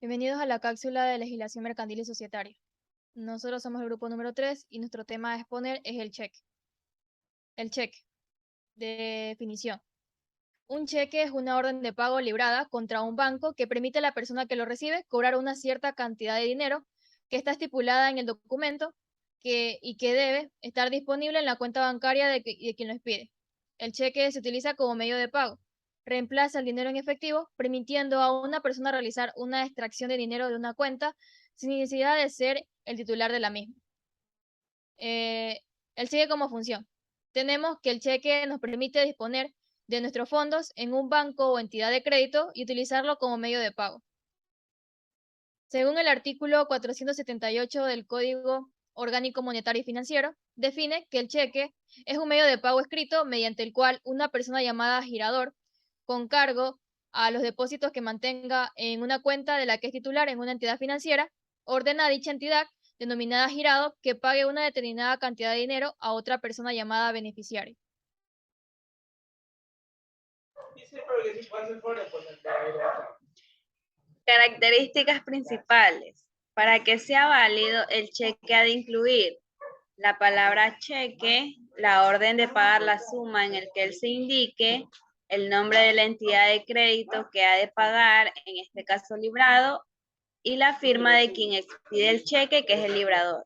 Bienvenidos a la cápsula de legislación mercantil y societaria. Nosotros somos el grupo número 3 y nuestro tema a exponer es el cheque. El cheque. Definición. Un cheque es una orden de pago librada contra un banco que permite a la persona que lo recibe cobrar una cierta cantidad de dinero que está estipulada en el documento y que debe estar disponible en la cuenta bancaria de quien lo expide. El cheque se utiliza como medio de pago. Reemplaza el dinero en efectivo, permitiendo a una persona realizar una extracción de dinero de una cuenta sin necesidad de ser el titular de la misma. El cheque como función. Tenemos que el cheque nos permite disponer de nuestros fondos en un banco o entidad de crédito y utilizarlo como medio de pago. Según el artículo 478 del Código Orgánico Monetario y Financiero, define que el cheque es un medio de pago escrito mediante el cual una persona llamada girador, con cargo a los depósitos que mantenga en una cuenta de la que es titular en una entidad financiera, ordena a dicha entidad, denominada girado, que pague una determinada cantidad de dinero a otra persona llamada beneficiario. Características principales. Para que sea válido, el cheque ha de incluir la palabra cheque, la orden de pagar la suma en el que él se indique, el nombre de la entidad de crédito que ha de pagar, en este caso librado, y la firma de quien expide el cheque, que es el librador.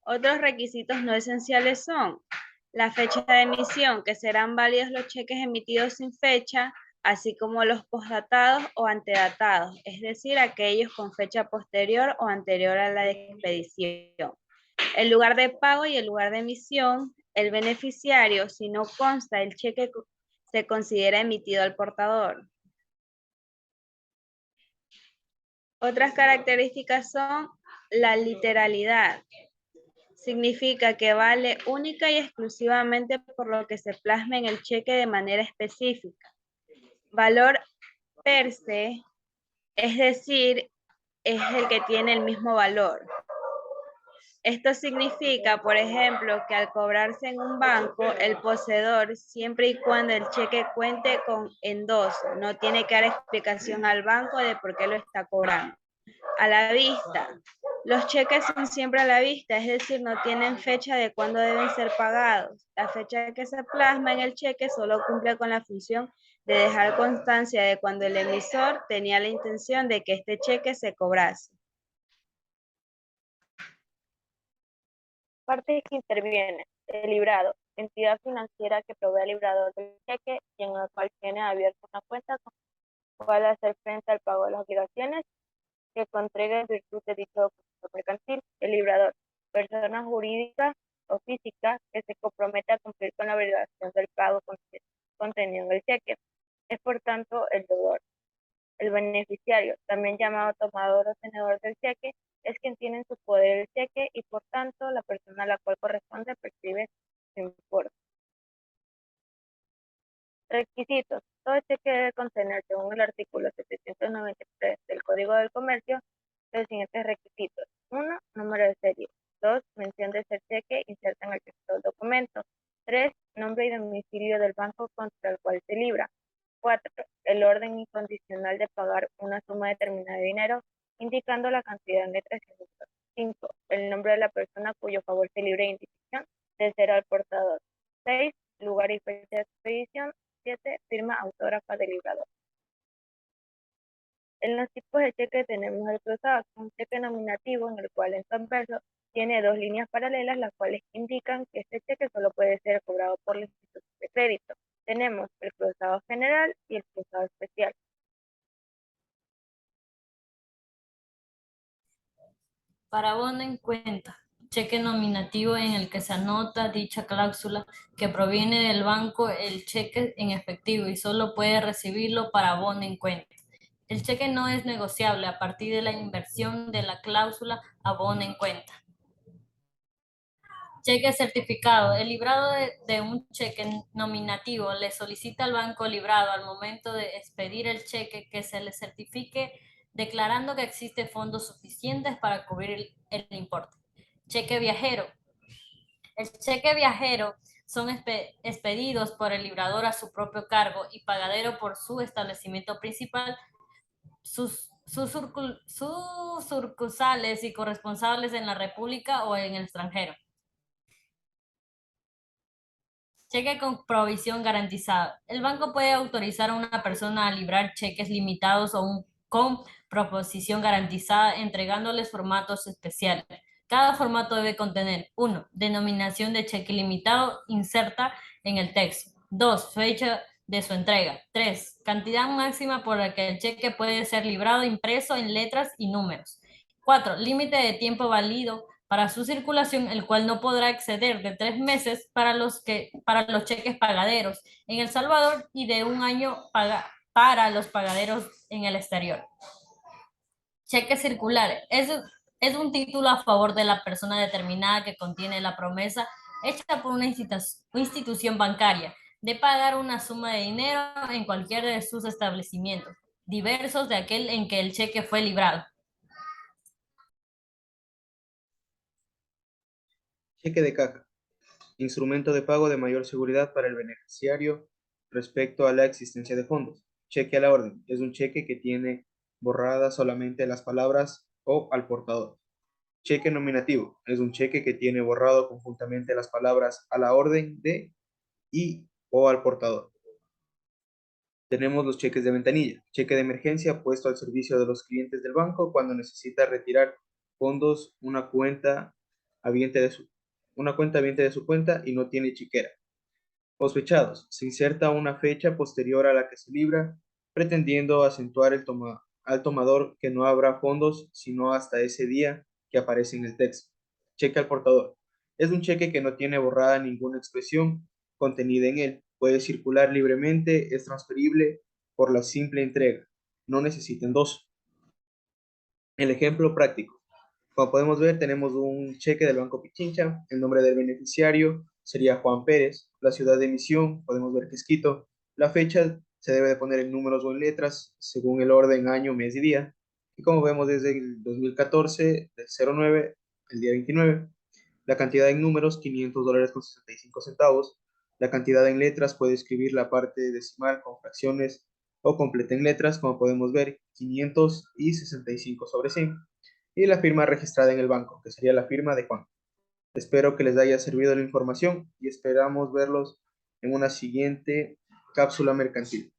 Otros requisitos no esenciales son la fecha de emisión, que serán válidos los cheques emitidos sin fecha, así como los postdatados o antedatados, es decir, aquellos con fecha posterior o anterior a la expedición. El lugar de pago y el lugar de emisión, el beneficiario, si no consta el cheque, se considera emitido al portador. Otras características son la literalidad. Significa que vale única y exclusivamente por lo que se plasma en el cheque de manera específica. Valor per se, es decir, es el que tiene el mismo valor. Esto significa, por ejemplo, que al cobrarse en un banco, el poseedor, siempre y cuando el cheque cuente con endoso, no tiene que dar explicación al banco de por qué lo está cobrando. A la vista. Los cheques son siempre a la vista, es decir, no tienen fecha de cuándo deben ser pagados. La fecha que se plasma en el cheque solo cumple con la función de dejar constancia de cuando el emisor tenía la intención de que este cheque se cobrase. Partes que intervienen: el librado, entidad financiera que provee al librador del cheque y en el cual tiene abierta una cuenta con la cual hacer frente al pago de las obligaciones que contraiga en virtud de dicho documento mercantil. El librador, persona jurídica o física que se compromete a cumplir con la obligación del pago contenido en el cheque. Es por tanto el deudor. El beneficiario, también llamado tomador o tenedor del cheque, es quien tiene en su poder el cheque y por tanto la persona a la cual corresponde percibe su importe. Requisitos. Todo cheque debe contener, según el artículo 793 del Código del Comercio, los siguientes requisitos. 1. Número de serie. 2. Mención de ese cheque inserta en el texto del documento. 3. Nombre y domicilio del banco contra el cual se libra. 4. El orden incondicional de pagar una suma determinada de dinero, indicando la cantidad en letras y números. 5. El nombre de la persona cuyo favor se libre de identificación del ser al portador. 6. Lugar y fecha de expedición. 7. Firma autógrafa del librador. En los tipos de cheque tenemos el cruzado, un cheque nominativo en el cual en su anverso tiene dos líneas paralelas, las cuales indican que este cheque solo puede ser cobrado por la institución de crédito. Tenemos el cruzado general y el cruzado especial. Para abono en cuenta, cheque nominativo en el que se anota dicha cláusula que proviene del banco el cheque en efectivo y solo puede recibirlo para abono en cuenta. El cheque no es negociable a partir de la inversión de la cláusula abono en cuenta. Cheque certificado. El librado de un cheque nominativo le solicita al banco librado al momento de expedir el cheque que se le certifique declarando que existe fondos suficientes para cubrir el importe. Cheque viajero. El cheque viajero son expedidos por el librador a su propio cargo y pagadero por su establecimiento principal. sus sucursales y corresponsales en la República o en el extranjero. Cheque con provisión garantizada. El banco puede autorizar a una persona a librar cheques limitados con proposición garantizada, entregándoles formatos especiales. Cada formato debe contener: 1. Denominación de cheque limitado, inserta en el texto. 2. Fecha de su entrega. 3. Cantidad máxima por la que el cheque puede ser librado, impreso en letras y números. 4. Límite de tiempo válido para su circulación, el cual no podrá exceder de 3 meses para los cheques pagaderos en El Salvador y de 1 año para los pagaderos en el exterior. Cheque circular es un título a favor de la persona determinada que contiene la promesa hecha por una institución bancaria de pagar una suma de dinero en cualquiera de sus establecimientos, diversos de aquel en que el cheque fue librado. Cheque de caja. Instrumento de pago de mayor seguridad para el beneficiario respecto a la existencia de fondos. Cheque a la orden. Es un cheque que tiene borradas solamente las palabras "o al portador". Cheque nominativo. Es un cheque que tiene borrado conjuntamente las palabras "a la orden de" y "o al portador". Tenemos los cheques de ventanilla. Cheque de emergencia puesto al servicio de los clientes del banco cuando necesita retirar fondos una cuenta habiente de su cuenta y no tiene chequera. Sospechados. Se inserta una fecha posterior a la que se libra, pretendiendo acentuar al tomador que no habrá fondos sino hasta ese día que aparece en el texto. Cheque al portador. Es un cheque que no tiene borrada ninguna expresión contenida en él. Puede circular libremente, es transferible por la simple entrega. No necesita endoso. El ejemplo práctico. Como podemos ver, tenemos un cheque del Banco Pichincha. El nombre del beneficiario sería Juan Pérez. La ciudad de emisión, podemos ver que es Quito. La fecha se debe de poner en números o en letras, según el orden, año, mes y día. Y como vemos, desde el 2014, del 09, el día 29. La cantidad en números, $500 con 65 centavos. La cantidad en letras, puede escribir la parte decimal con fracciones o completa en letras, como podemos ver, 565 sobre 100. Y la firma registrada en el banco, que sería la firma de Juan. Espero que les haya servido la información y esperamos verlos en una siguiente cápsula mercantil.